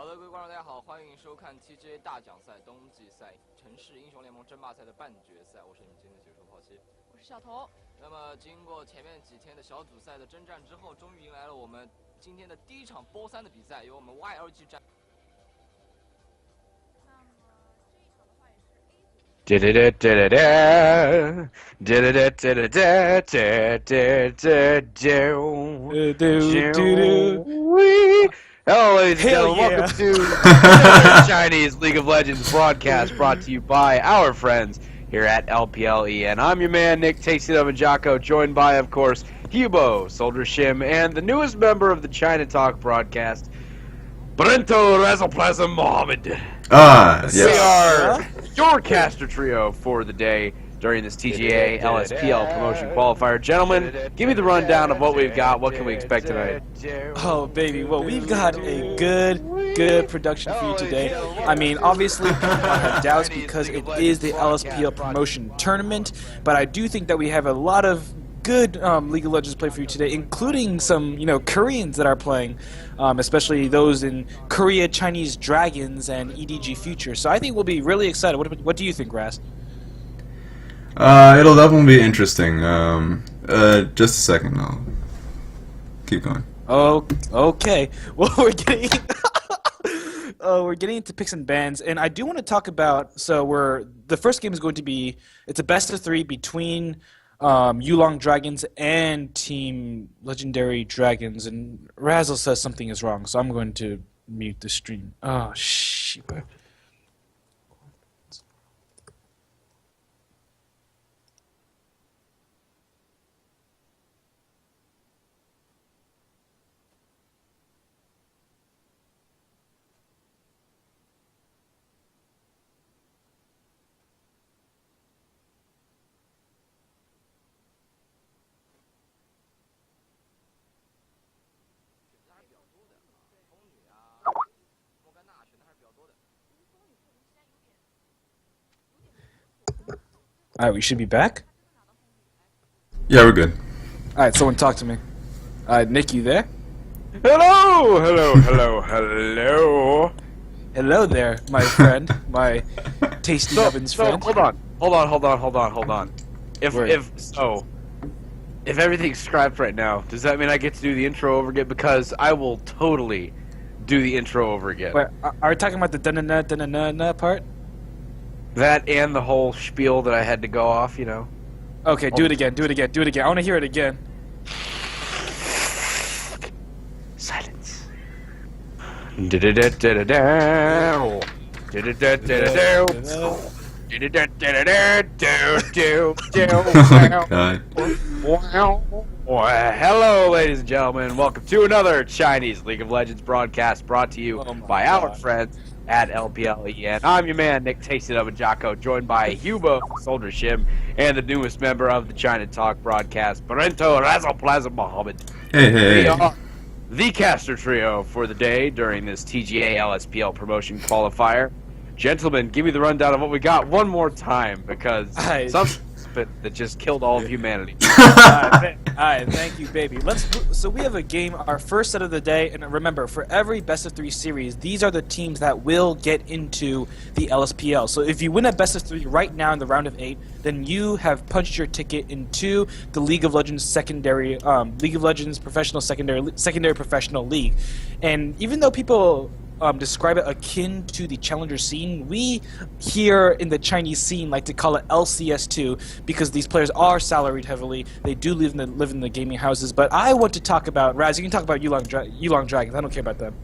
的，各位观众大家好，欢迎收看 TGA 大奖赛冬季赛城市英雄联盟争霸赛的半决赛，我是你们今天的解说抛弃，我是小头。那么经过前面几天的小组赛的征战之后，终于迎来了我们今天的第一场波3的比赛，由我们 YLG 战。Hello, ladies and gentlemen. Welcome to the Chinese League of Legends broadcast brought to you by our friends here at LPLE. And I'm your man, Nick Tasty Of Jocko, joined by, of course, Hubo, SoulDra Shim, and the newest member of the China Talk broadcast, Brento Razleplasm Mohammed. Yes. We are your caster trio for the day during this TGA LSPL promotion qualifier. Gentlemen, give me the rundown of what we've got. What can we expect tonight? Oh, baby. Well, we've got a good production for you today. I mean, obviously, people have doubts because it is the LSPL promotion tournament, but I do think that we have a lot of good League of Legends play for you today, including some, Koreans that are playing, especially those in Korea, Chinese Dragonz, and EDG Future. So I think we'll be really excited. What do you think, Raz? It'll definitely be interesting. Just a second, I'll keep going. Oh, okay. Well, we're getting into picks and bans, and I do want to talk about. So the first game is going to be it's a best of 3 between YouLong Dragonz and Team Legendary Dragonz, and Razzle says something is wrong, so I'm going to mute the stream. Oh, shit. Alright, we should be back? Yeah, we're good. Alright, someone talk to me. Nick, you there? Hello! Hello there, my friend. My tasty Nubbinz friend. Hold on. If everything's scrapped right now, does that mean I get to do the intro over again? Because I will totally do the intro over again. Wait, are we talking about the da-na-na part? That and the whole spiel that I had to go off, Okay, do it again. I want to hear it again. Silence. Oh my god. Hello, ladies and gentlemen. Welcome to another Chinese League of Legends broadcast brought to you by our friends at LPLE. And I'm your man, Nick Tasty Of Jocko, joined by Hubo, SoulDra Shim, and the newest member of the China Talk broadcast, Brento Razleplasm Mohammed. Hey. We are the caster trio for the day during this TGA LSPL promotion qualifier. Gentlemen, give me the rundown of what we got one more time, because something that just killed all of humanity. Alright, thank you, baby. So we have a game, our first set of the day, and remember, for every best of 3 series, these are the teams that will get into the LSPL. So if you win a best of 3 right now in the round of 8, then you have punched your ticket into the League of Legends Professional Secondary Professional League. And even though people describe it akin to the challenger scene, we here in the Chinese scene like to call it LCS2 because these players are salaried heavily. They do live in the gaming houses. But I want to talk about Raz. You can talk about YouLong Dragonz. I don't care about them.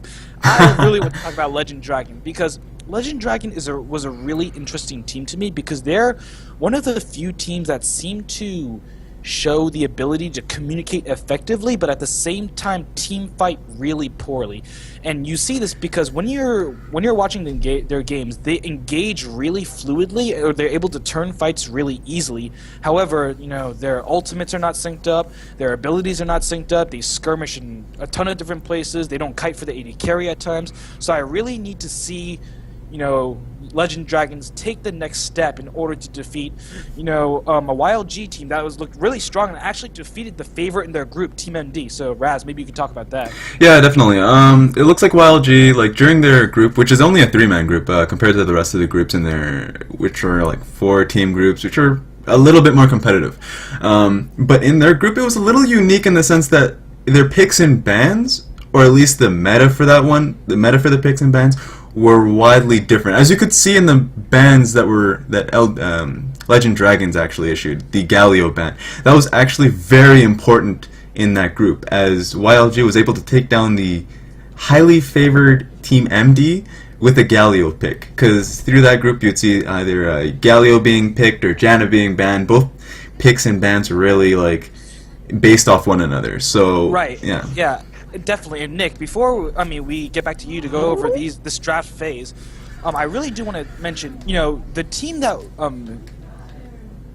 I really want to talk about Legend Dragon because Legend Dragon was a really interesting team to me because they're one of the few teams that seem to show the ability to communicate effectively, but at the same time team fight really poorly. And you see this because when you're watching their games, they engage really fluidly, or they're able to turn fights really easily. However, their ultimates are not synced up, their abilities are not synced up, they skirmish in a ton of different places, they don't kite for the AD carry at times. So I really need to see Legend Dragons take the next step in order to defeat, a YLG team that looked really strong and actually defeated the favorite in their group, Team MD. So Raz, maybe you could talk about that. Yeah, definitely. It looks like YLG, like during their group, which is only a 3-man group compared to the rest of the groups in there, which are like 4-team groups, which are a little bit more competitive. But in their group, it was a little unique in the sense that their picks and bans, or at least the meta for that one, the meta for the picks and bans, were widely different. As you could see in the bans that Legend Dragons actually issued, the Galio ban, that was actually very important in that group, as YLG was able to take down the highly favored Team MD with a Galio pick. Because through that group you'd see either Galio being picked or Janna being banned. Both picks and bans were really like based off one another. So right, yeah. Definitely. And Nick, before we get back to you to go over this draft phase, I really do want to mention, the team that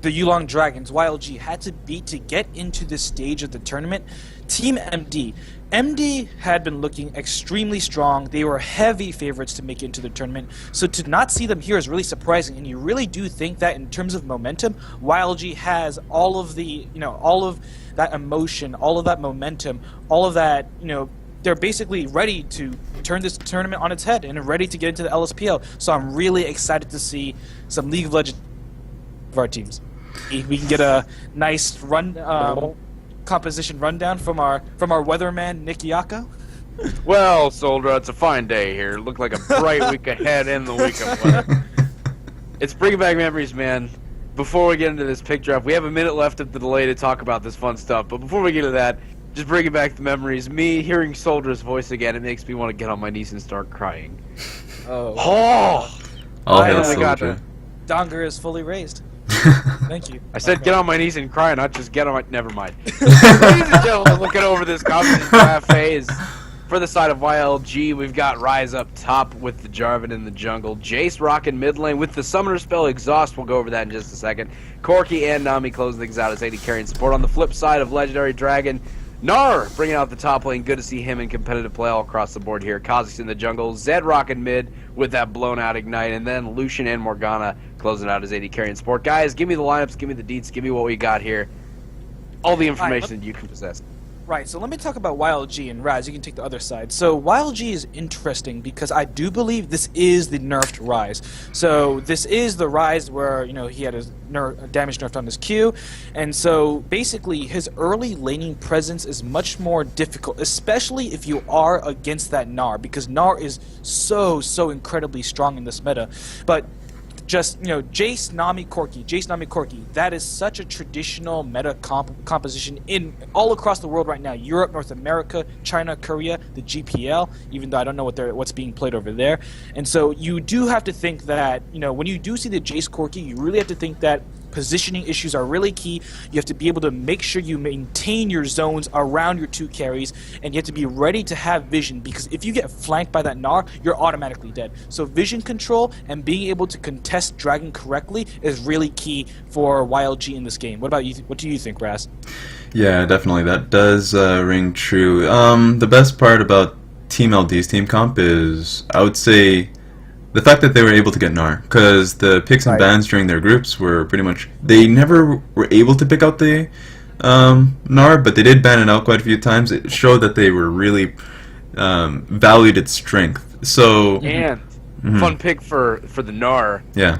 the YouLong Dragons, YLG, had to beat to get into this stage of the tournament, Team MD. MD had been looking extremely strong. They were heavy favorites to make it into the tournament. So to not see them here is really surprising. And you really do think that in terms of momentum, YLG has all of that emotion, all of that momentum, all of that, they're basically ready to turn this tournament on its head and ready to get into the LSPL. So I'm really excited to see some League of Legends of our teams. We can get a nice composition rundown from our weatherman Nick Yako. Well, SoulDra, it's a fine day here. Look like a bright week ahead in the week of weather. It's bringing back memories, man. Before we get into this pick draft, we have a minute left of the delay to talk about this fun stuff. But before we get to that, just bringing back the memories. Me hearing SoulDra's voice again, it makes me want to get on my knees and start crying. Oh, my God. Donger is fully raised. Thank you. I said get on my knees and cry, not just get on my... Never mind. Ladies and gentlemen, looking over this competition draft phase, for the side of YLG, we've got Ryze up top with the Jarvan in the jungle. Jace rocking mid lane with the summoner spell Exhaust. We'll go over that in just a second. Corki and Nami closing things out as AD carrying support. On the flip side of Legendary Dragon, Gnar bringing out the top lane. Good to see him in competitive play all across the board here. Kha'Zix in the jungle. Zed rocking mid with that blown out Ignite. And then Lucian and Morgana closing out as AD carrying support. Guys, give me the lineups, give me the deets, give me what we got here. All the information that you can possess. Right, so let me talk about YLG, and Raz, you can take the other side. So YLG is interesting because I do believe this is the nerfed Ryze. So this is the Ryze where, he had his damage nerfed on his Q, and so basically his early laning presence is much more difficult, especially if you are against that Gnar, because Gnar is so incredibly strong in this meta. But just, Jace, Nami, Corki, that is such a traditional meta composition in all across the world right now. Europe, North America, China, Korea, the GPL, even though I don't know what's being played over there. And so you do have to think that, when you do see the Jace Corki, you really have to think that positioning issues are really key. You have to be able to make sure you maintain your zones around your two carries, and you have to be ready to have vision, because if you get flanked by that Gnar, you're automatically dead. So vision control and being able to contest Dragon correctly is really key for YLG in this game. What about you? What do you think, Raz? Yeah, definitely. That does ring true. The best part about Team LD's team comp is, I would say, the fact that they were able to get Gnar, because the picks and bans during their groups were pretty much... They never were able to pick out the Gnar, but they did ban it out quite a few times. It showed that they were really valued its strength. So... And fun pick for the Gnar. Yeah.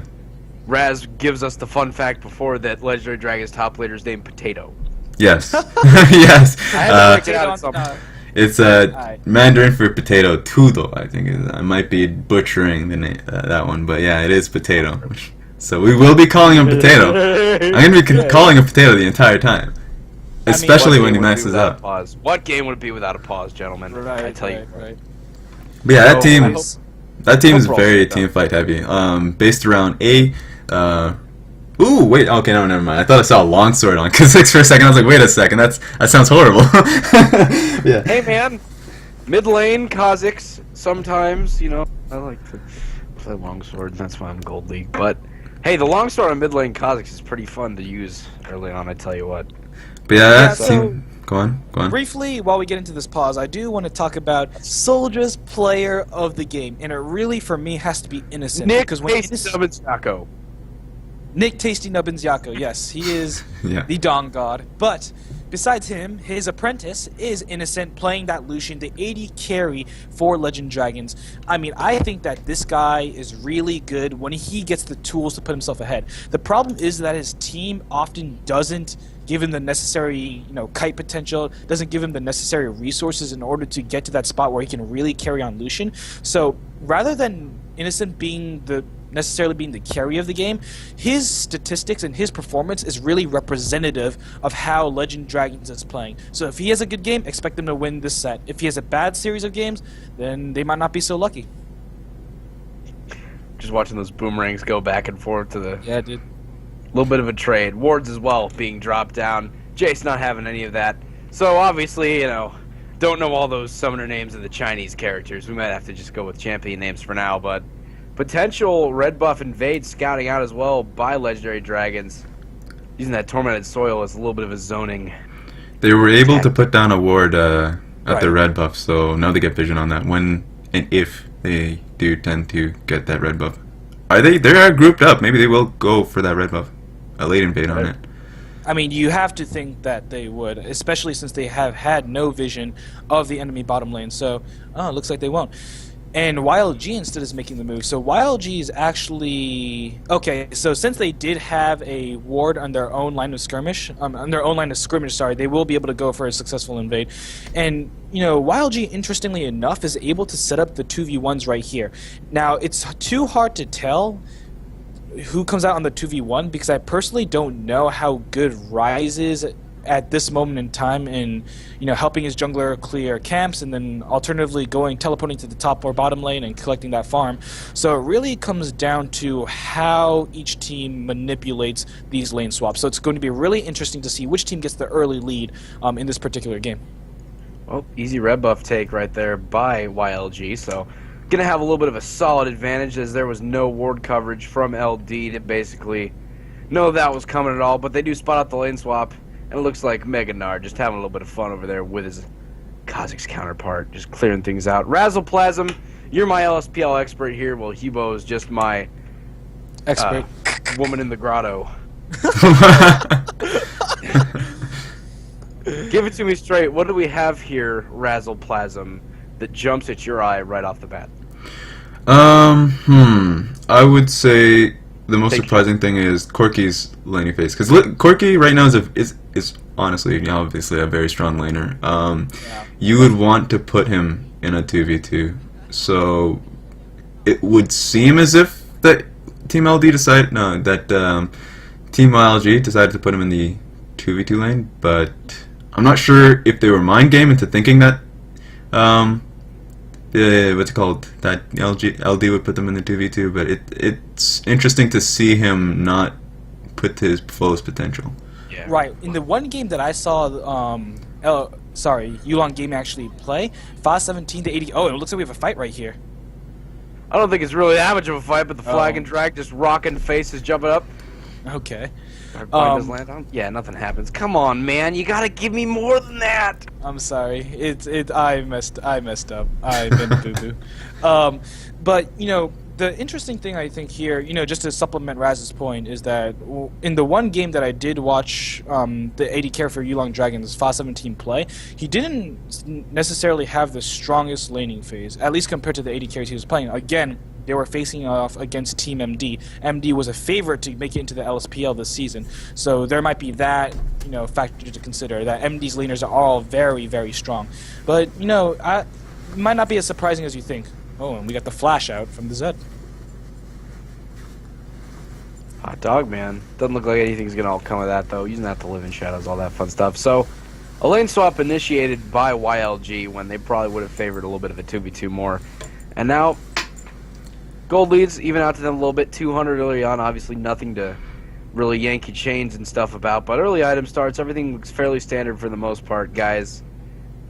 Raz gives us the fun fact before that Legendary Dragon's top laner is named Potato. Yes. Yes. I had to check it out at some point. It's Mandarin for potato too, though. I think I might be butchering the name, that one, but yeah, it is potato. So we will be calling him potato. I'm gonna be calling him potato the entire time, especially when he messes up. What game would it be without a pause, gentlemen? Right, I tell you. Right. But yeah, that team is very team fight heavy. Based around A. Ooh, wait, okay, no, never mind. I thought I saw a longsword on Kha'Zix for a second. I was like, wait a second, that sounds horrible. Yeah. Hey, man, mid lane, Kha'Zix, sometimes, I like to play longsword, and that's why I'm Gold League. But, hey, the longsword on mid lane Kha'Zix is pretty fun to use early on, I tell you what. But yeah, that team... Go on. Briefly, while we get into this pause, I do want to talk about SoulDra's player of the game, and it really, for me, has to be Innocent. Nick because when Nubbinz Yako. Nick Tasty Nubbinz Yako, yes, he is Yeah. the Dong God. But besides him, his apprentice is Innocent, playing that Lucian, the AD carry for Legend Dragonz. I mean, I think that this guy is really good when he gets the tools to put himself ahead. The problem is that his team often doesn't give him the necessary, kite potential, doesn't give him the necessary resources in order to get to that spot where he can really carry on Lucian. So rather than Innocent necessarily being the carry of the game, his statistics and his performance is really representative of how Legend Dragonz is playing. So if he has a good game, expect him to win this set. If he has a bad series of games, then they might not be so lucky. Just watching those boomerangs go back and forth to the... Yeah, dude. little bit of a trade. Wards as well being dropped down. Jace not having any of that. So obviously, don't know all those summoner names of the Chinese characters. We might have to just go with champion names for now, but potential red buff invade scouting out as well by Legendary Dragonz. Using that Tormented Soil as a little bit of a zoning. They were able to put down a ward at Right. the red buff, so now they get vision on that when and if they do tend to get that red buff. They are grouped up. Maybe they will go for that red buff. A late invade on it. I mean, you have to think that they would, especially since they have had no vision of the enemy bottom lane. So, it looks like they won't. And YLG instead is making the move. So YLG is actually... Okay, so since they did have a ward on their own line of skirmish, they will be able to go for a successful invade. And, YLG, interestingly enough, is able to set up the 2v1s right here. Now, it's too hard to tell who comes out on the 2v1 because I personally don't know how good Ryze is at this moment in time in helping his jungler clear camps and then alternatively teleporting to the top or bottom lane and collecting that farm. So it really comes down to how each team manipulates these lane swaps. So it's going to be really interesting to see which team gets the early lead in this particular game. Well, easy red buff take right there by YLG, so gonna have a little bit of a solid advantage as there was no ward coverage from LD to basically know that was coming at all, but they do spot out the lane swap, and it looks like Mega Nard just having a little bit of fun over there with his Kazakh's counterpart, just clearing things out. Razleplasm, you're my LSPL expert here, while Hubo is just my Expert. woman in the grotto. Give it to me straight. What do we have here, Razleplasm, that jumps at your eye right off the bat? I would say the most surprising thing is Corki's laning phase, because Corki right now is honestly, obviously a very strong laner. You would want to put him in a 2v2, so it would seem as if that Team YLG decided to put him in the 2v2 lane, but I'm not sure if they were mind game into thinking that that LD would put them in the 2v2, but it's interesting to see him not put his fullest potential. Yeah. Right. In the one game that I saw, YouLong game actually play, Fa 17 to 80. Oh, it looks like we have a fight right here. I don't think it's really that much of a fight, but the flag and drag just rocking faces, jumping up. Okay. Our blind does land on? Yeah, nothing happens. Come on, man, you gotta give me more than that. I'm sorry. I messed up. I've been boo-boo. But the interesting thing I think here, just to supplement Raz's point, is that in the one game that I did watch the AD carry for YouLong Dragonz, Fa 17 play, he didn't necessarily have the strongest laning phase, at least compared to the AD carries he was playing. Again, they were facing off against Team MD. MD was a favorite to make it into the LSPL this season, so there might be that factor to consider, that MD's laners are all very, very strong. But it might not be as surprising as you think. Oh, and we got the flash out from the Zed. Hot dog, man. Doesn't look like anything's gonna all come of that, though. Using that to live in shadows, all that fun stuff. So, a lane swap initiated by YLG when they probably would have favored a little bit of a 2v2 more. And now, gold leads even out to them a little bit. 200 early on, obviously nothing to really yank your chains and stuff about. But early item starts, everything looks fairly standard for the most part, guys.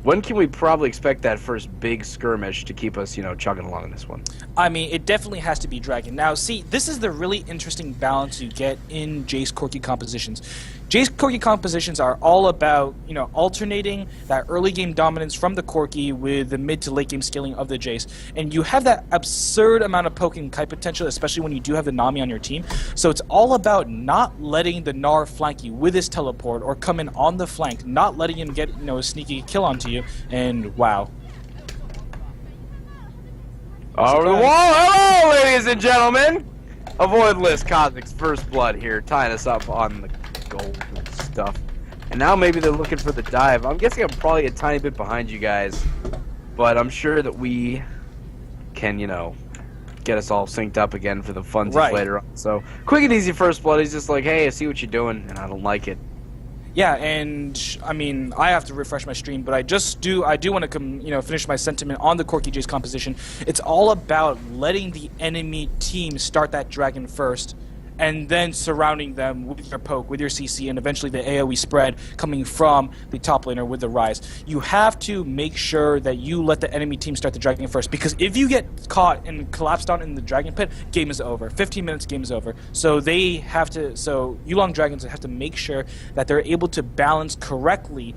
When can we probably expect that first big skirmish to keep us, chugging along in this one? I mean, it definitely has to be Dragon. Now, see, this is the really interesting balance you get in Jace Corki compositions. Jace Corki compositions are all about, alternating that early game dominance from the Corki with the mid to late game scaling of the Jace. And you have that absurd amount of poke and kite potential, especially when you do have the Nami on your team. So it's all about not letting the Gnar flank you with his teleport or come in on the flank, not letting him get, a sneaky kill onto you, and wow. Over the wall, hello, ladies and gentlemen! Avoidless Cosmic's first blood here, tying us up on the gold and stuff. And now maybe they're looking for the dive. I'm guessing I'm probably a tiny bit behind you guys, but I'm sure that we can, get us all synced up again for the funsies later on. So, quick and easy first blood. He's just like, hey, I see what you're doing, and I don't like it. Yeah, and I have to refresh my stream, but I do want to finish my sentiment on the Corki Jace composition. It's all about letting the enemy team start that dragon first, and then surrounding them with your poke, with your CC, and eventually the AoE spread coming from the top laner with the Rise. You have to make sure that you let the enemy team start the dragon first, because if you get caught and collapsed down in the dragon pit, game is over. 15 minutes, game is over. So YouLong Dragons have to make sure that they're able to balance correctly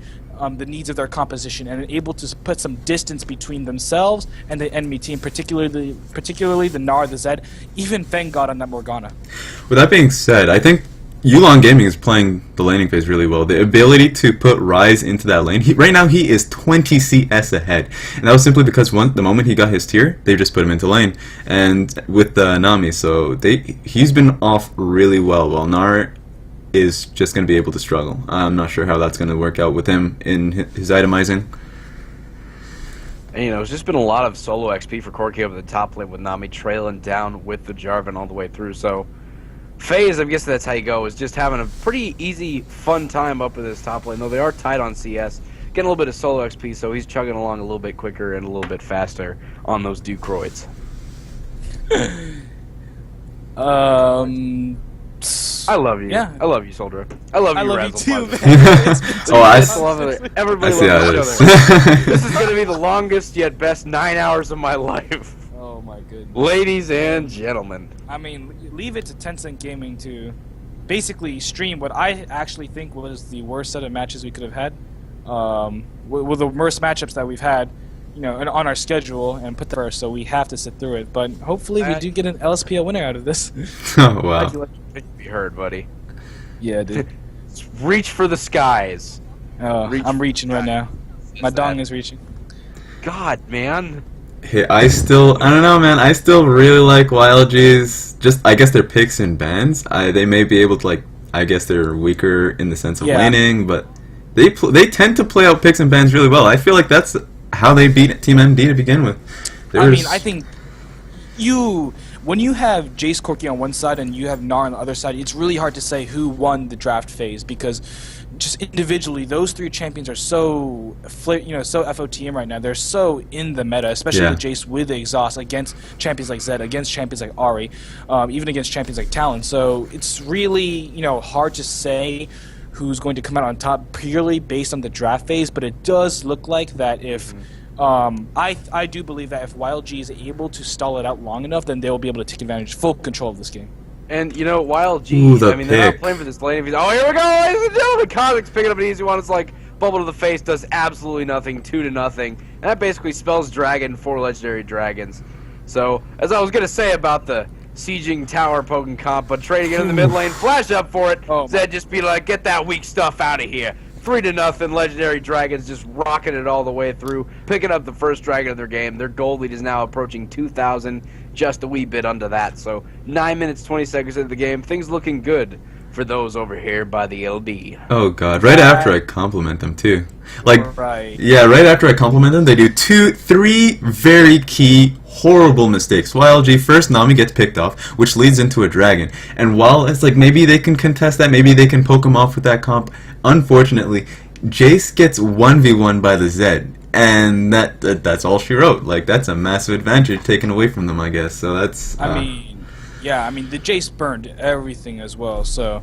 the needs of their composition and able to put some distance between themselves and the enemy team, particularly the Gnar, the Zed, even Fang God on that Morgana. With that being said, I think YouLong Gaming is playing the laning phase really well. The ability to put Rise into that lane, right now he is 20 CS ahead, and that was simply because the moment he got his tier, they just put him into lane, and with the Nami, so he's been off really well, while Gnar is just going to be able to struggle. I'm not sure how that's going to work out with him in his itemizing. And, it's just been a lot of solo XP for Corki over the top lane with Nami trailing down with the Jarvan all the way through. So, FaZe, I guess that's how you go, is just having a pretty easy, fun time up with this top lane. Though they are tight on CS, getting a little bit of solo XP, so he's chugging along a little bit quicker and a little bit faster on those Ducroids. I love you. Yeah. I love you, SoulDra. I love you, Razleplasm. too, man. I love it. Everybody see how loves it each is. other. This is going to be the longest yet best 9 hours of my life. Oh my goodness. Ladies and gentlemen. Leave it to Tencent Gaming to basically stream what I actually think was the worst set of matches we could have had. With the worst matchups that we've had, on our schedule, and put that first, so we have to sit through it. But hopefully we do get an LSPL winner out of this. Oh, wow. I'd like to be heard, buddy. Yeah, dude. Reach for the skies. I'm reaching right now. My dong is reaching. God, man. Hey, I don't know, man. I still really like YLG's, I guess their picks and bans. They may be able to, I guess they're weaker in the sense of laning, but they tend to play out picks and bans really well. I feel like that's how they beat Team MD to begin with. I think when you have Jace Corki on one side and you have Gnar on the other side, it's really hard to say who won the draft phase, because just individually, those three champions are so FOTM right now. They're so in the meta, especially with Jace with the exhaust against champions like Zed, against champions like Ahri, even against champions like Talon. So it's really hard to say who's going to come out on top purely based on the draft phase, but it does look like that if I do believe that if YLG is able to stall it out long enough, then they will be able to take advantage, full control of this game. And YLG, they're not playing for this lane. Oh, here we go, ladies and gentlemen. Cosmic's picking up an easy one. It's like bubble to the face, does absolutely nothing, 2-0, and that basically spells dragon for legendary dragons. So, as I was gonna say about the sieging tower poking comp, but trading it in the mid lane, flash up for it. Zed just be like, get that weak stuff out of here. 3-0, legendary dragons just rocking it all the way through, picking up the first dragon of their game. Their gold lead is now approaching 2,000, just a wee bit under that. So 9 minutes 20 seconds into the game, things looking good for those over here by the LB. Oh god, right after I compliment them too. Right after I compliment them, they do 3 very key horrible mistakes. YLG, first Nami gets picked off, which leads into a dragon. And while it's maybe they can contest that, maybe they can poke him off with that comp, unfortunately, Jace gets 1v1 by the Zed. And that's all she wrote. That's a massive advantage taken away from them, I guess. So that's... the Jace burned everything as well, so...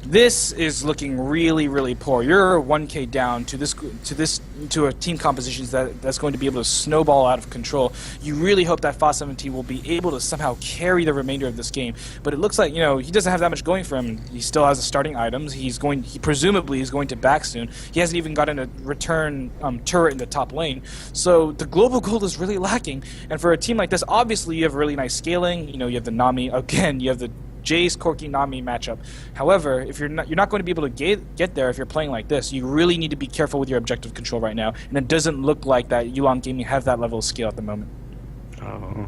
This is looking really, really poor. You're 1K down to a team composition that's going to be able to snowball out of control. You really hope that Fa17 will be able to somehow carry the remainder of this game. But it looks like, he doesn't have that much going for him. He still has the starting items. He presumably is going to back soon. He hasn't even gotten a return turret in the top lane. So the global gold is really lacking. And for a team like this, obviously you have really nice scaling. You have the Nami again. You have the Jace, Corki, Nami matchup. However, if you're not going to be able to get there if you're playing like this. You really need to be careful with your objective control right now, and it doesn't look like that YouLong Gaming have that level of skill at the moment. Oh.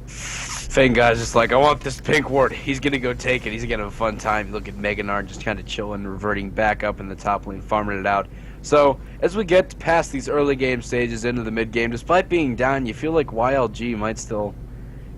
Fang guy's just like, I want this pink ward. He's gonna go take it. He's gonna have a fun time. Look at Meganar just kind of chilling, reverting back up in the top lane, farming it out. So, as we get past these early game stages into the mid game, despite being down, you feel like YLG might still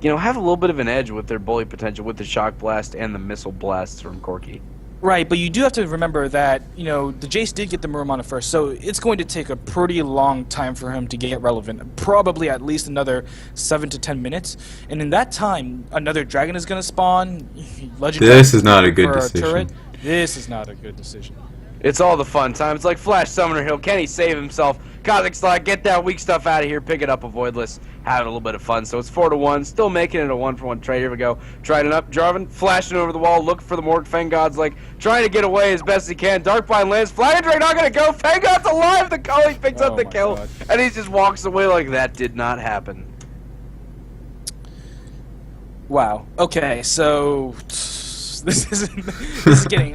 have a little bit of an edge with their bully potential with the Shock Blast and the Missile Blasts from Corki. Right, but you do have to remember that, the Jace did get the Muramana first, so it's going to take a pretty long time for him to get relevant. Probably at least another 7 to 10 minutes. And in that time, another Dragon is going to spawn. This is not a good decision. This is not a good decision. It's all the fun time. It's like Flash Summoner Hill. Can he save himself? Cosmic Slot, get that weak stuff out of here. Pick it up, Avoidless. Having a little bit of fun. So it's 4-1. Still making it a 1-for-1 trade. Here we go. Trident up. Jarvan flashing over the wall. Look for the Morg. Fanggod's like trying to get away as best he can. Darkbind lands. Flying Drake not going to go. Fanggod's alive. The colleague picks up the kill. God. And he just walks away like that did not happen. Wow. Okay, so this is getting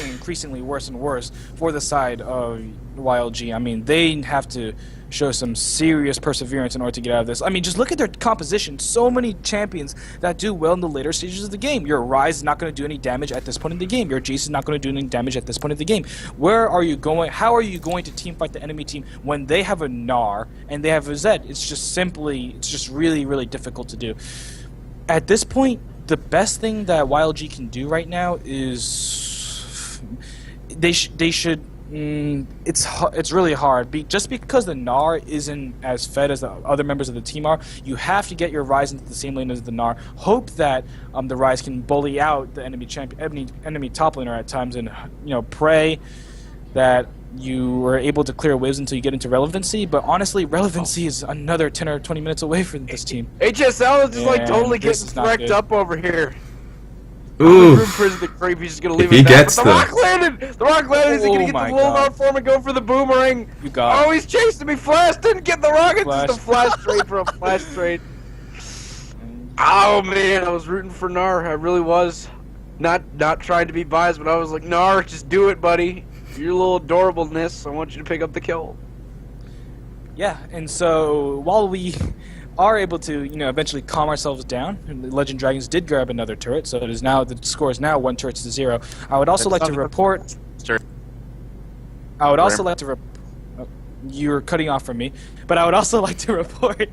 increasingly worse and worse for the side of YLG. I mean, they have to show some serious perseverance in order to get out of this. I mean, just look at their composition. So many champions that do well in the later stages of the game. Your Ryze is not going to do any damage at this point in the game. Your Jace is not going to do any damage at this point in the game. Where are you going? How are you going to team fight the enemy team when they have a Gnar and they have a Zed? It's just really, really difficult to do. At this point, the best thing that YLG can do right now is they should. It's really hard. Just because the Gnar isn't as fed as the other members of the team are, you have to get your Ryze into the same lane as the Gnar. Hope that the Ryze can bully out the enemy top laner at times, and pray that you were able to clear waves until you get into relevancy. But honestly, relevancy is another 10 or 20 minutes away from this team. HSL is just totally getting wrecked up over here. Ooh. The creep, he's just gonna leave if it he back. gets But the rock landed! The rock landed! Is he gonna get the Lulnar form and go for the boomerang? You got it. He's chasing me. Flash didn't get the rocket. Just a flash trade for a flash trade. Oh man, I was rooting for Gnar. I really was. Not trying to be biased, but I was like, Gnar, just do it, buddy. Your little adorableness. I want you to pick up the kill. Yeah, and so while we are able to, eventually calm ourselves down, and the Legend Dragons did grab another turret, so it is now the score is now 1 turret to 0. I would also like to report. I would also like to. You're cutting off from me, but I would also like to report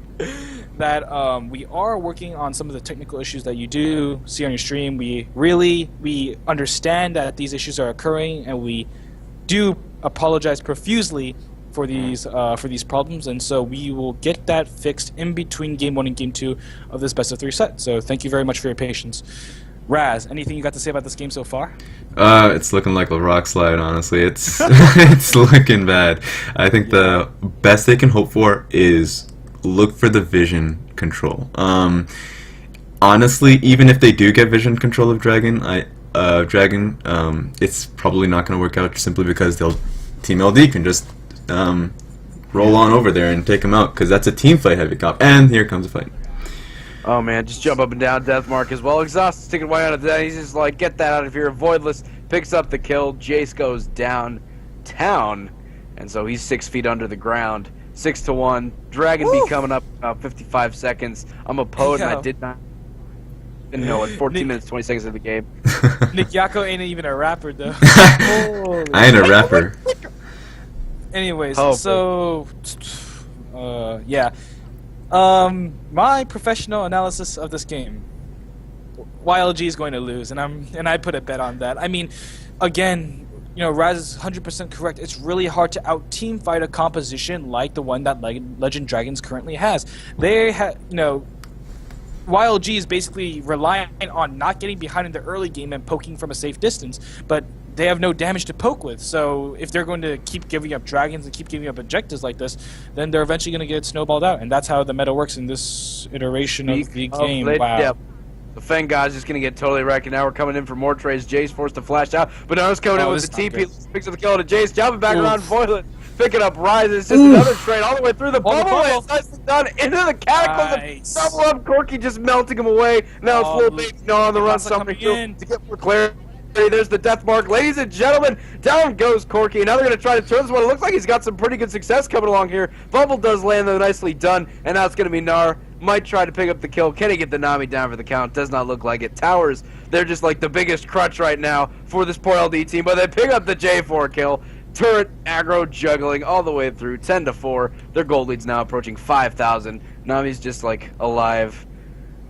that we are working on some of the technical issues that you do see on your stream. We understand that these issues are occurring, and we do apologize profusely for these problems, and so we will get that fixed in between Game 1 and Game 2 of this best of 3 set. So thank you very much for your patience. Raz, anything you got to say about this game so far? It's looking like a rock slide, honestly. It's it's looking bad. I think the best they can hope for is look for the vision control. Honestly, even if they do get vision control of Dragon, it's probably not going to work out simply because Team LD can just roll on over there and take him out, because that's a team fight heavy comp. And here comes a fight. Oh man, just jump up and down, Deathmark as well. Exhaust sticking way out of that. He's just like, get that out of here. Voidless picks up the kill. Jace goes downtown, and so he's 6 feet under the ground. 6-1. Dragon B coming up about 55 seconds. I'm a poet, and I did not know it. 14 minutes, 20 seconds of the game. Nick Yako ain't even a rapper, though. I ain't a rapper. Anyways, so yeah. My professional analysis of this game, YLG is going to lose, and I put a bet on that. I mean, again, Raz is 100% correct. It's really hard to out-team fight a composition like the one that Legend Dragons currently has. They have, YLG is basically relying on not getting behind in the early game and poking from a safe distance, but they have no damage to poke with. So if they're going to keep giving up dragons and keep giving up objectives like this, then they're eventually going to get snowballed out, and that's how the meta works in this iteration of the game. Wow. Yep. The Feng guy's just going to get totally wrecked, and now we're coming in for more trades. Jace forced to flash out, but now it's coming in with the TP. Picks up the kill to Jace, jumping back around Voilet, picking up Rises. Just another trade all the way through the bubble. It's nicely done into the Cataclysm. Nice. Double up, Corky just melting him away. Now it's little baby on the run, something to get more clarity. There's the death mark. Ladies and gentlemen, down goes Corky. Now they're going to try to turn this one. It looks like he's got some pretty good success coming along here. Bubble does land, though, nicely done. And now it's going to be Gnar. Might try to pick up the kill. Can he get the Nami down for the count? Does not look like it. Towers, they're just like the biggest crutch right now for this poor LD team. But they pick up the J4 kill. Turret, aggro, juggling all the way through. 10-4. Their gold lead's now approaching 5,000. Nami's just like alive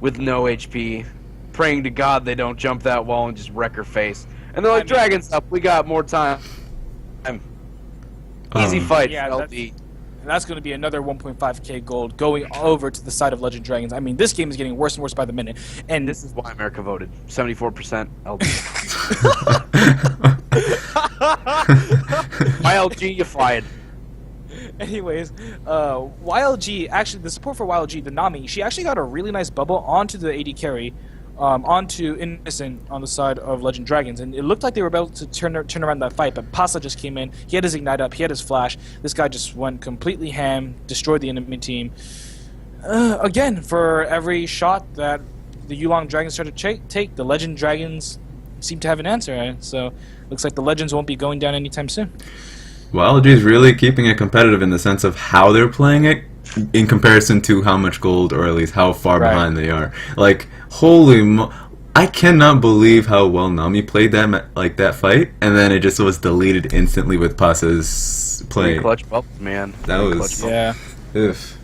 with no HP. Praying to God they don't jump that wall and just wreck her face. And they're like, Dragonz up, we got more time. Easy fight, yeah, LD. That's going to be another 1.5k gold going over to the side of Legend Dragonz. I mean, this game is getting worse and worse by the minute. And this is why America voted 74% LD. YLG, you fired. Anyways, YLG, actually, the support for YLG, the Nami, she actually got a really nice bubble onto the AD carry, onto Innocent on the side of Legend Dragonz, and it looked like they were about to turn around that fight, but Pasa just came in, he had his Ignite up, he had his Flash, this guy just went completely ham, destroyed the enemy team. Again, for every shot that the YouLong Dragons tried to take, the Legend Dragons seem to have an answer, so looks like the Legends won't be going down anytime soon. YLG is really keeping it competitive in the sense of how they're playing it in comparison to how much gold, or at least how far behind they are. Like, I cannot believe how well Nami played that fight, and then it just was deleted instantly with Pasa's play. Clutch bubbles, man. That was... Yeah. If.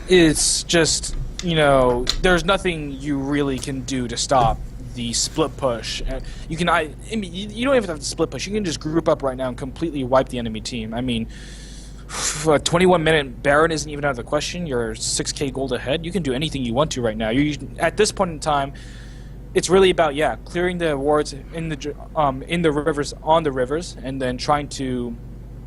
It's just, you know, there's nothing you really can do to stop the split push. You can, I mean, you don't even have to split push. You can just group up right now and completely wipe the enemy team. I mean, a 21-minute Baron isn't even out of the question. You're 6k gold ahead. You can do anything you want to right now. At this point in time, it's really about clearing the wards in the rivers, on the rivers, and then trying to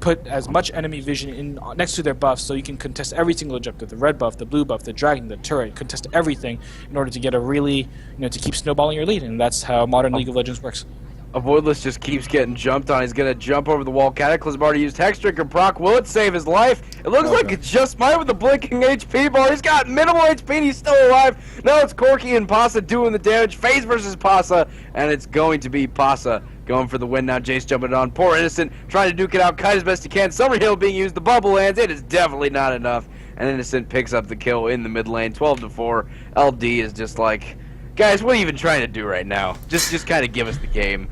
put as much enemy vision in next to their buffs so you can contest every single objective, the red buff, the blue buff, the dragon, the turret, contest everything in order to get a really, to keep snowballing your lead, and that's how modern League of Legends works. Avoidless just keeps getting jumped on. He's going to jump over the wall. Cataclysm already used Hexdrinker proc. Will it save his life? It looks like it just might with the blinking HP bar. He's got minimal HP and he's still alive. Now it's Corky and Pasa doing the damage. FaZe versus Pasa, and it's going to be Pasa going for the win now. Jace jumping it on. Poor Innocent trying to duke it out, kite as best he can. Summerhill being used. The bubble lands. It is definitely not enough. And Innocent picks up the kill in the mid lane. 12-4. LD is just like, guys, what are you even trying to do right now? Just kind of give us the game.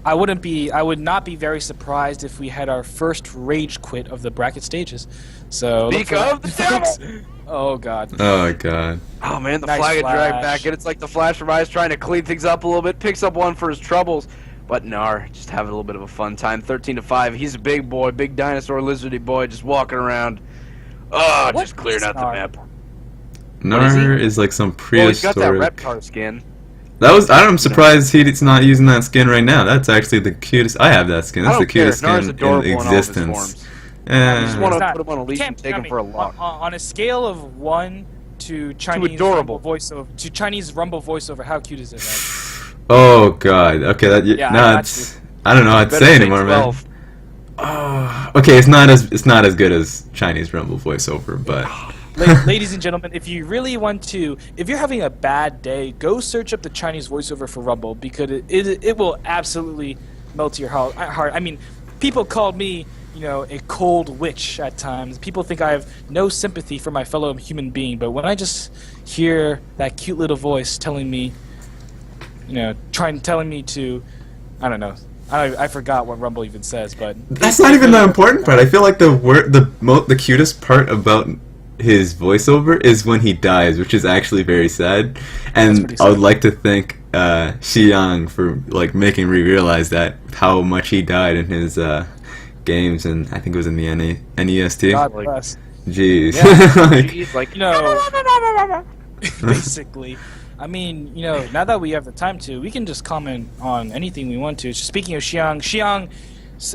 I would not be very surprised if we had our first rage quit of the bracket stages. So Speak of the devil! Oh god. Oh god. Oh man, the Nice flag had dragged flash. back, and it's like the Flash from Ice trying to clean things up a little bit, picks up one for his troubles. But Gnar just having a little bit of a fun time. 13-5. He's a big boy, big dinosaur lizardy boy, just walking around. Oh, What just clearing is out the Gnar? map. Gnar is like some Well, he's got that prehistoric... Reptar skin. I'm surprised he's not using that skin right now. That's actually the cutest... I have that skin. That's the cutest Gnar's skin adorable in in all of his existence. forms. I just want to put him on a leash and take him for a walk. On a scale of 1 to Chinese adorable. Rumble voiceover, to Chinese Rumble voiceover, how cute is it? Man? Oh god. Okay, Yeah, I don't know what to Better say say anymore, 12. man. Okay, it's not as good as Chinese Rumble voiceover, but Ladies and gentlemen, if you really want to, if you're having a bad day, go search up the Chinese voiceover for Rumble, because it will absolutely melt your heart. I mean, people called me, a cold witch at times. People think I have no sympathy for my fellow human being, but when I just hear that cute little voice telling me, telling me to, I don't know. I forgot what Rumble even says, but that's not even the important part. I feel like the cutest part about his voiceover is when he dies, which is actually very sad. And I would like to thank Xiang for making me realize that how much he died in his games, and I think it was in the NEST. God bless. Jeez. Yeah, he's like, basically. I mean, now that we have the time to, we can just comment on anything we want to. Speaking of Xiang,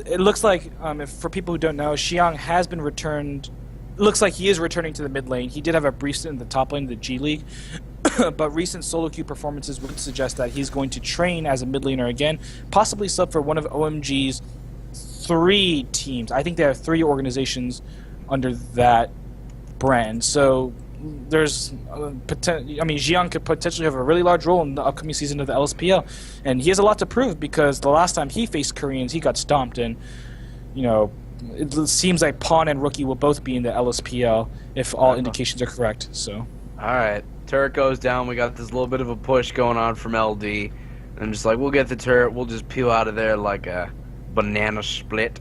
it looks like, for people who don't know, Xiang has been returned. It looks like he is returning to the mid lane. He did have a brief stint in the top lane of the G League, but recent solo queue performances would suggest that he's going to train as a mid laner again, possibly sub for one of OMG's 3 teams. I think there are 3 organizations under that brand. So there's Xiang could potentially have a really large role in the upcoming season of the LSPL, and he has a lot to prove because the last time he faced Koreans, he got stomped, and it seems like Pawn and Rookie will both be in the LSPL if all indications are correct. So, all right, turret goes down. We got this little bit of a push going on from LD, and I'm just like, we'll get the turret. We'll just peel out of there like a banana split.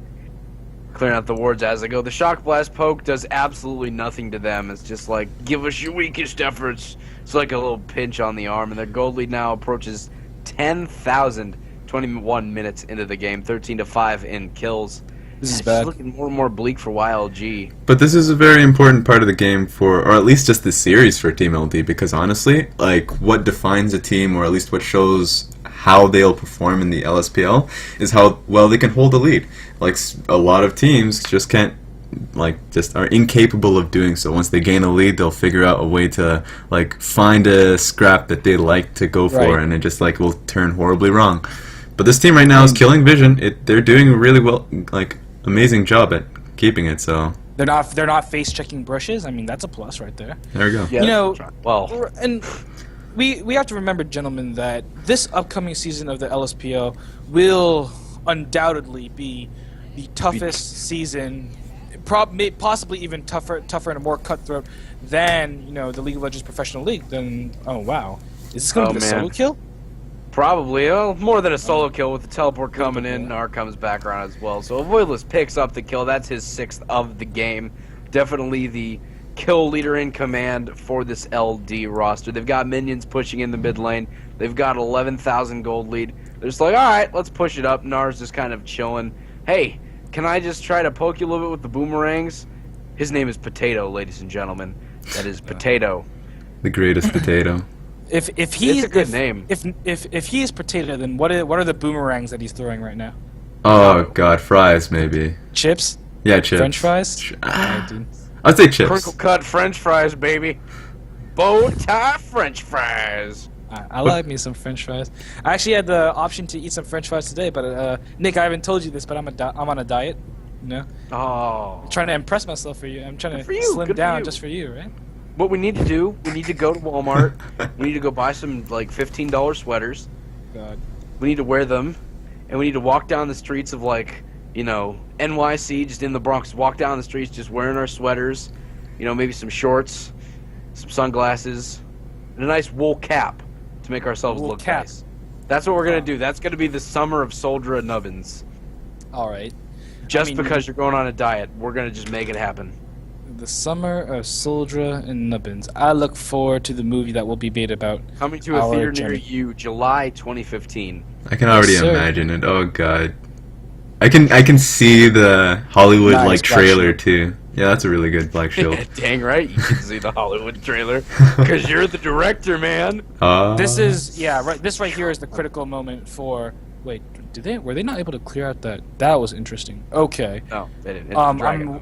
Clearing out the wards as I go. The Shock Blast poke does absolutely nothing to them. It's just like, give us your weakest efforts. It's like a little pinch on the arm, and their gold lead now approaches 10,000. 21 minutes into the game, 13-5 in kills. This is It's bad. looking more and more bleak for YLG. But this is a very important part of the game or at least just the series for Team LD, because honestly, like, what defines a team, or at least what shows how they'll perform in the LSPL, is how well they can hold the lead. Like, a lot of teams just can't, just are incapable of doing so. Once they gain a lead, they'll figure out a way to, find a scrap that they like to go for, Right. and it just, will turn horribly wrong. But this team right now is killing vision. They're doing a really well, amazing job at keeping it, so They're not face checking brushes. I mean, that's a plus right there. there we go. Yeah, well, And we have to remember, gentlemen, that this upcoming season of the LSPL will undoubtedly be the toughest season, possibly even tougher and more cutthroat than the League of Legends Professional League. Then, oh wow, is this going to be a solo kill? probably more than a solo kill with the teleport coming in. Nar comes back around as well. So Avoidless picks up the kill. That's his 6th of the game. Definitely the kill leader in command for this LD roster. They've got minions pushing in the mid lane. They've got 11,000 gold lead. They're just like, all right, let's push it up. Nar's just kind of chilling. Hey, can I just try to poke you a little bit with the boomerangs? His name is Potato, ladies and gentlemen. That is Potato. The greatest potato. If It's a good name. If he is Potato, then what are the boomerangs that he's throwing right now? Oh god, fries maybe. Chips? Yeah, chips. French fries? I'd say chips. Crinkle cut French fries, baby. Bow tie French fries. I like me some French fries. I actually had the option to eat some French fries today, but Nick, I haven't told you this, but I'm on a diet. Oh. I'm trying to impress myself for you. I'm trying Good to for you, slim good for down you. just for you, right? What we need to do, we need to go to Walmart. We need to go buy some $15 sweaters. God. We need to wear them, and we need to walk down the streets of NYC, just in the Bronx. Walk down the streets, just wearing our sweaters. Maybe some shorts, some sunglasses, and a nice wool cap to make ourselves Wool look cap. nice. That's what we're gonna do. That's gonna be the summer of SoulDra Nubbinz. All right. Just because you're going on a diet, we're gonna just make it happen. The summer of SoulDra and Nubbinz. I look forward to the movie that will be made about Coming to a our theater journey. near you, July 2015. I can already Yes, sir. imagine it. Oh god. I can see the Hollywood Nice, Black trailer Shield. too. Yeah, that's a really good Black Shield. Dang right, you can see the Hollywood trailer because you're the director, man. This is right. This right here is the critical moment for. Wait, were they not able to clear out that? That was interesting. Okay. No, they didn't. It's Dragon.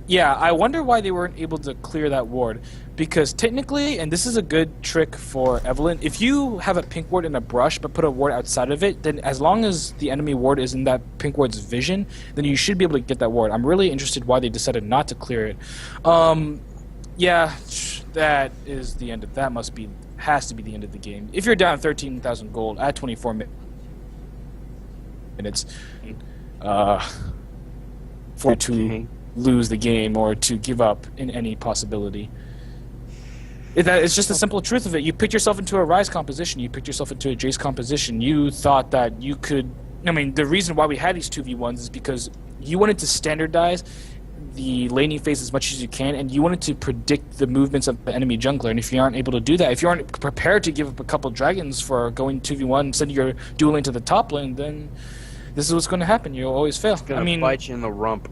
I wonder why they weren't able to clear that ward. Because technically, and this is a good trick for Evelyn, if you have a pink ward in a brush but put a ward outside of it, then as long as the enemy ward is in that pink ward's vision, then you should be able to get that ward. I'm really interested why they decided not to clear it. That is the end of that. Has to be the end of the game. If you're down 13,000 gold at 24 minutes, for to lose the game or to give up in any possibility. It's just the simple truth of it. You picked yourself into a Rise composition. You picked yourself into a Jace composition. You thought that you could... the reason why we had these 2v1s is because you wanted to standardize the laning phase as much as you can, and you wanted to predict the movements of the enemy jungler. And if you aren't able to do that, if you aren't prepared to give up a couple dragons for going 2v1, sending your dual lane to the top lane, then this is what's going to happen. You'll always fail. It's gonna bite you in the rump.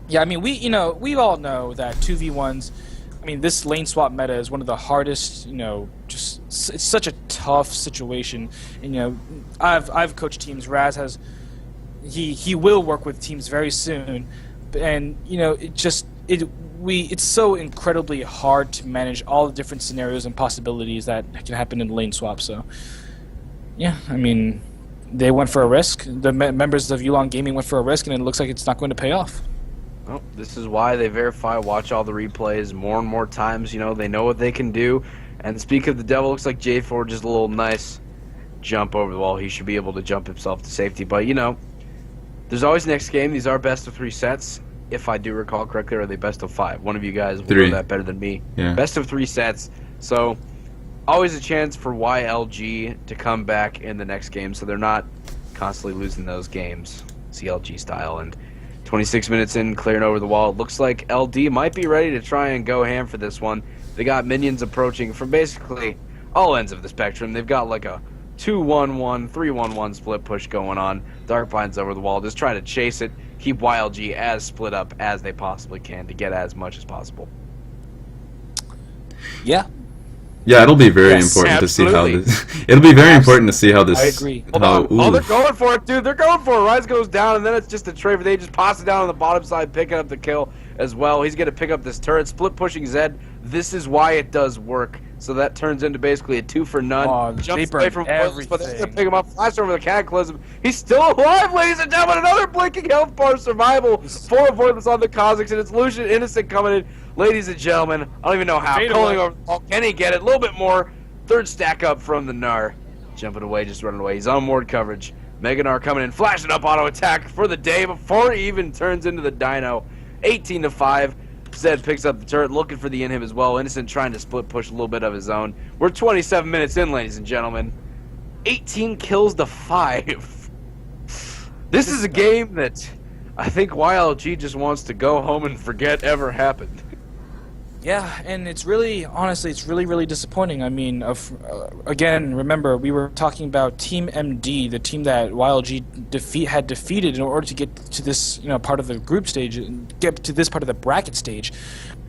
Yeah, we all know that 2v1s I mean, this lane swap meta is one of the hardest. It's such a tough situation. And I've coached teams. Raz has. He will work with teams very soon, and it's so incredibly hard to manage all the different scenarios and possibilities that can happen in the lane swap. So, yeah, I mean, they went for a risk. The members of YouLong Gaming went for a risk, and it looks like it's not going to pay off. Well, this is why they verify, watch all the replays more and more times. They know what they can do. And speak of the devil, looks like J4 just a little nice jump over the wall. He should be able to jump himself to safety. But, there's always next game. These are best of 3 sets. If I do recall correctly, are they best of 5? One of you guys will know that better than me. Yeah. Best of 3 sets. So, always a chance for YLG to come back in the next game, so they're not constantly losing those games, CLG style. And 26 minutes in, clearing over the wall. It looks like LD might be ready to try and go ham for this one. They got minions approaching from basically all ends of the spectrum. They've got like a 2-1-1, 3-1-1 split push going on. Darkbine's over the wall, just trying to chase it, keep YLG as split up as they possibly can to get as much as possible. Yeah. Yeah, it'll be very important to see how this. It'll be very important to see how this. I agree. Oh, they're going for it, dude. They're going for it. Rise goes down, and then it's just a trade. They just pass it down on the bottom side, picking up the kill as well. He's going to pick up this turret, split pushing Zed. This is why it does work. So that turns into basically a 2 for none. Oh, jumps away from Voidless, but they're going to pick him up. Flash over the Cataclysm. He's still alive, ladies and gentlemen. Another blinking health bar survival for Voidless on the Kha'Zix, and it's Lucian Innocent coming in. Ladies and gentlemen, I don't even know how. Calling over. Oh, can he get it? A little bit more. Third stack up from the Gnar. Jumping away, just running away. He's on ward coverage. Mega Gnar coming in, flashing up auto attack for the day before he even turns into the Dino. 18-5. Zed picks up the turret, looking for the inhib as well. Innocent trying to split push a little bit of his own. We're 27 minutes in, ladies and gentlemen. 18 kills to 5. This is a game that I think YLG just wants to go home and forget ever happened. Yeah, and it's really, honestly, it's really, really disappointing. I mean, again, remember, we were talking about Team MD, the team that YLG had defeated in order to get to this, part of the group stage, get to this part of the bracket stage.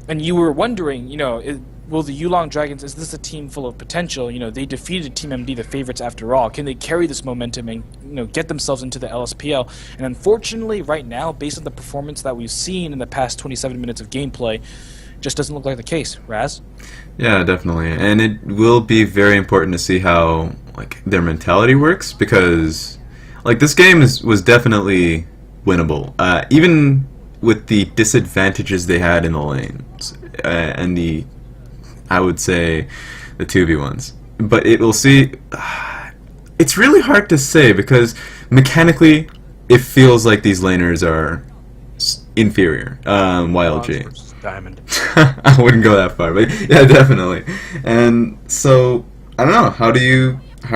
And you were wondering, will the YouLong Dragons, is this a team full of potential? They defeated Team MD, the favorites after all. Can they carry this momentum and, get themselves into the LSPL? And unfortunately, right now, based on the performance that we've seen in the past 27 minutes of gameplay, just doesn't look like the case. Raz? Yeah, definitely. And it will be very important to see how their mentality works, because this game was definitely winnable. Even with the disadvantages they had in the lanes and I would say the 2v1s. But it will see it's really hard to say, because mechanically it feels like these laners are inferior. YLG. Diamond. I wouldn't go that far, but yeah, definitely. And so I don't know. How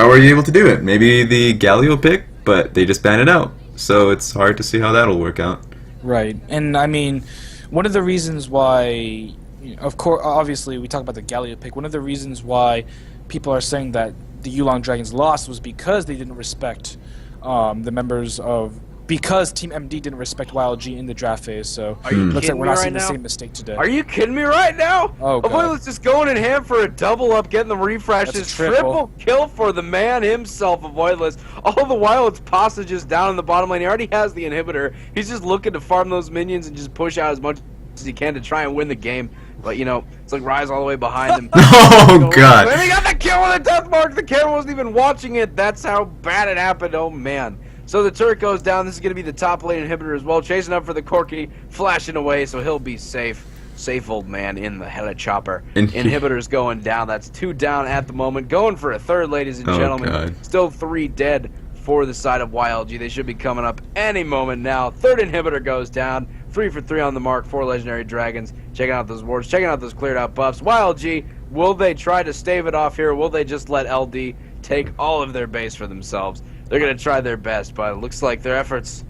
are you able to do it? Maybe the Galio pick, but they just ban it out. So it's hard to see how that'll work out. Right, and I mean, one of the reasons why, of course, obviously, we talk about the Galio pick. One of the reasons why people are saying that the YouLong Dragons lost was because they didn't respect the members of. Because Team MD didn't respect YLG in the draft phase, so it looks like we're not seeing the same mistake today. Are you kidding me right now? Oh, God. Avoidless just going in hand for a double up, getting the refreshes. Triple kill for the man himself, Avoidless. All the while, it's Pasta just down in the bottom lane. He already has the inhibitor. He's just looking to farm those minions and just push out as much as he can to try and win the game. But, it's like Rise all the way behind him. Oh, God. And he got the kill with a death mark. The camera wasn't even watching it. That's how bad it happened. Oh, man. So the turret goes down. This is going to be the top lane inhibitor as well. Chasing up for the Corki, flashing away, so he'll be safe. Safe old man in the helichopper. Inhibitor's going down. That's 2 down at the moment. Going for a third, ladies and gentlemen. God. Still 3 dead for the side of YLG. They should be coming up any moment now. Third inhibitor goes down. 3 for 3 on the mark. 4 legendary dragons. Checking out those wards. Checking out those cleared out buffs. YLG, will they try to stave it off here? Will they just let LD take all of their base for themselves? They're going to try their best, but it looks like their efforts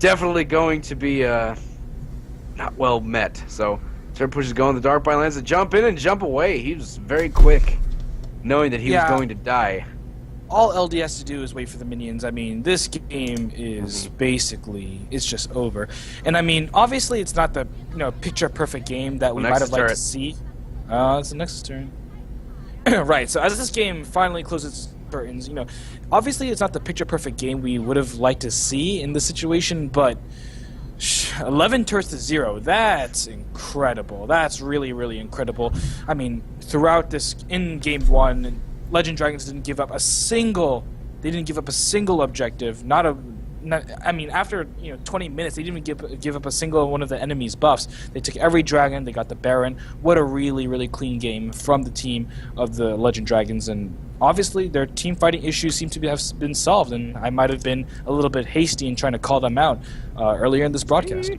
definitely going to be not well met. So, turret push is going. The Darkbind lands to jump in and jump away. He was very quick, knowing that he was going to die. all LD has to do is wait for the minions. I mean, this game is basically, it's just over. And I mean, obviously it's not the picture perfect game that we might have liked to see. It's the Nexus turn. Right, so as this game finally closes its curtains, obviously it's not the picture perfect game we would have liked to see in this situation, but 11 turrets to 0, that's incredible. That's really, really incredible. I mean, throughout this, in Game 1, Legend Dragonz didn't give up a single, objective, after 20 minutes, they didn't even give up a single one of the enemy's buffs. They took every dragon, they got the Baron. What a really, really clean game from the team of the Legend Dragonz, and obviously their team fighting issues seem to have been solved, and I might have been a little bit hasty in trying to call them out earlier in this broadcast.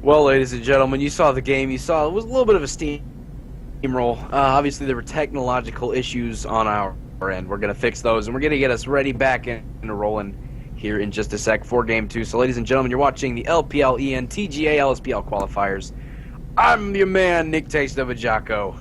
Well, ladies and gentlemen, you saw the game. You saw it was a little bit of a steamroll. Obviously, there were technological issues on our end. We're going to fix those, and we're going to get us ready back into rolling here in just a sec for Game 2. So, ladies and gentlemen, you're watching the LPL TGA LSPL qualifiers. I'm your man, Nick Taste of a Jocko.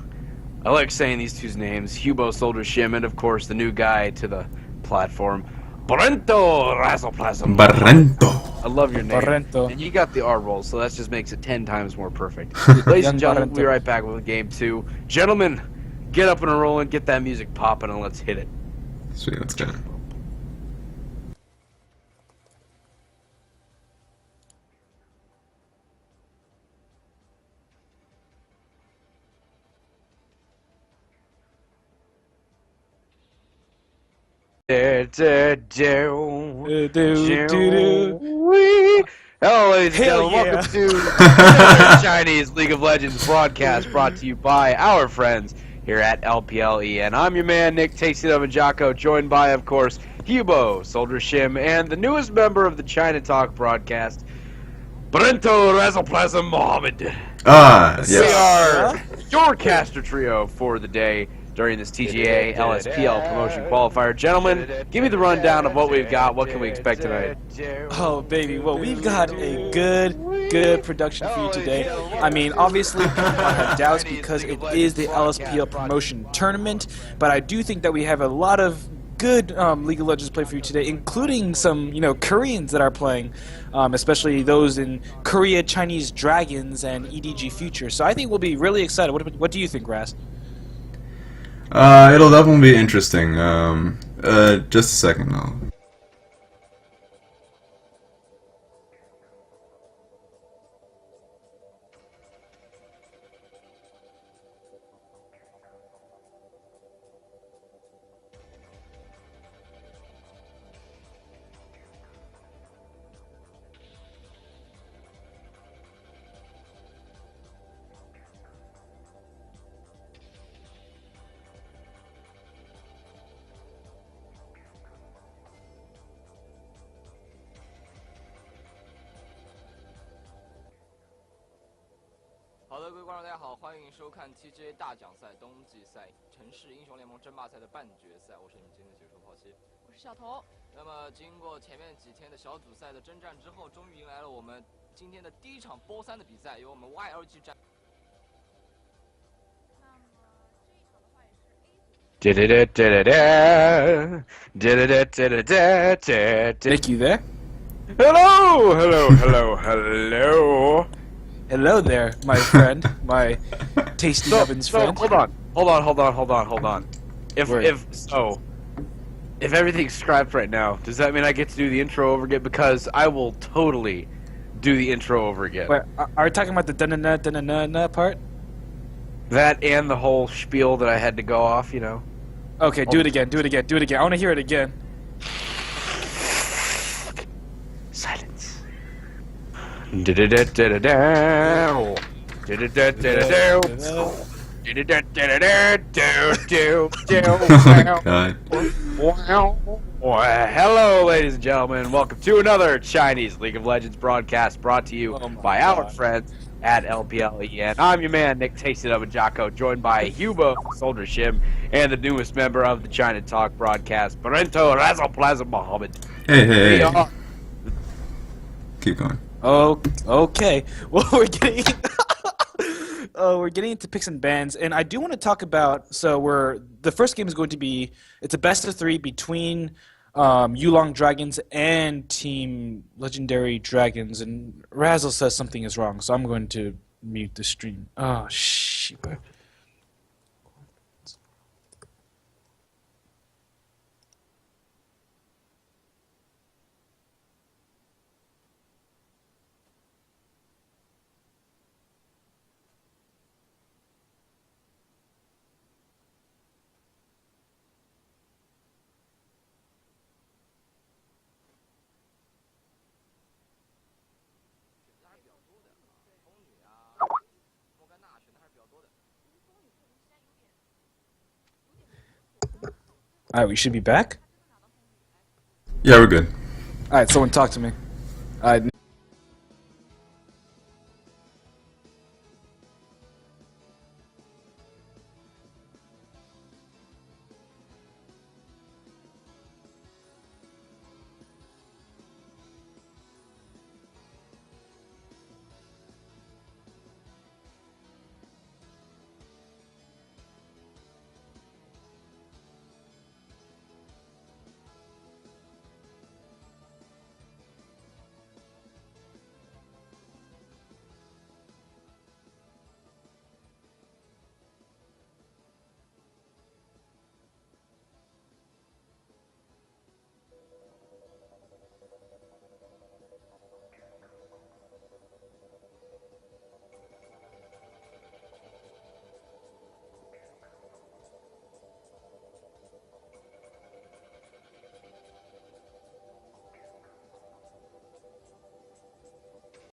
I like saying these two's names, Hubo, SoulDra, Shim, and of course the new guy to the platform, Barrento Razleplasm. Barrento. I love your name. Barrento. And you got the R roll, so that just makes it 10 times more perfect. Ladies and gentlemen, we'll be right back with Game 2. Gentlemen, get up and rolling, get that music popping, and let's hit it. Sweet, let's go. Hello, ladies and gentlemen, welcome to the Chinese League of Legends broadcast brought to you by our friends here at LPL and I'm your man, Nick Tasty of Jocko, joined by, of course, Hubo, SoulDra, Shim, and the newest member of the China Talk broadcast, Barrento Razleplasm Mohammed. Yes. We are your caster trio for the day during this TGA LSPL promotion qualifier. Gentlemen, give me the rundown of what we've got. What can we expect tonight? Oh, baby. Well, we've got a good production for you today. I mean, obviously, people might have doubts because it is the LSPL promotion tournament, but I do think that we have a lot of good League of Legends play for you today, including some, Koreans that are playing, especially those in Korea, Chinese Dragons, and EDG Future. So I think we'll be really excited. What do you think, Raz? It'll definitely be interesting. Just a second now.好的，各位观众，大家好，欢迎收看 TGA 大奖赛冬季赛城市英雄联盟争霸赛的半决赛，我是你们今天的解说炮七，我是小头。那么经过前面几天的小组赛的征战之后，终于迎来了我们今天的第一场波3的比赛，由我们 YLG 战。Nick, you there? Hello. Hello there, my friend, my tasty Nubbinz friend. Hold on. If everything's scrapped right now, does that mean I get to do the intro over again? Because I will totally do the intro over again. Wait, are we talking about the da-na-na part? That and the whole spiel that I had to go off, Okay, do it again. I want to hear it again. Silence. Oh my God. Hello, ladies and gentlemen. Welcome to another Chinese League of Legends broadcast brought to you by our friends at LPL and I'm your man, Nick Tasted of a Jocko, joined by Hubo, SoulDra, Shim, and the newest member of the China Talk broadcast, Barrento Razleplasm Mohammed. Hey. Keep going. Oh, okay. Well, we're getting... we're getting into picks and bans, and I do want to talk about. So the first game is going to be it's a best of 3 between YouLong Dragonz and Team Legendary Dragonz, and Razzle says something is wrong, so I'm going to mute the stream. Oh shit. All right, we should be back. Yeah, we're good. All right, someone talk to me.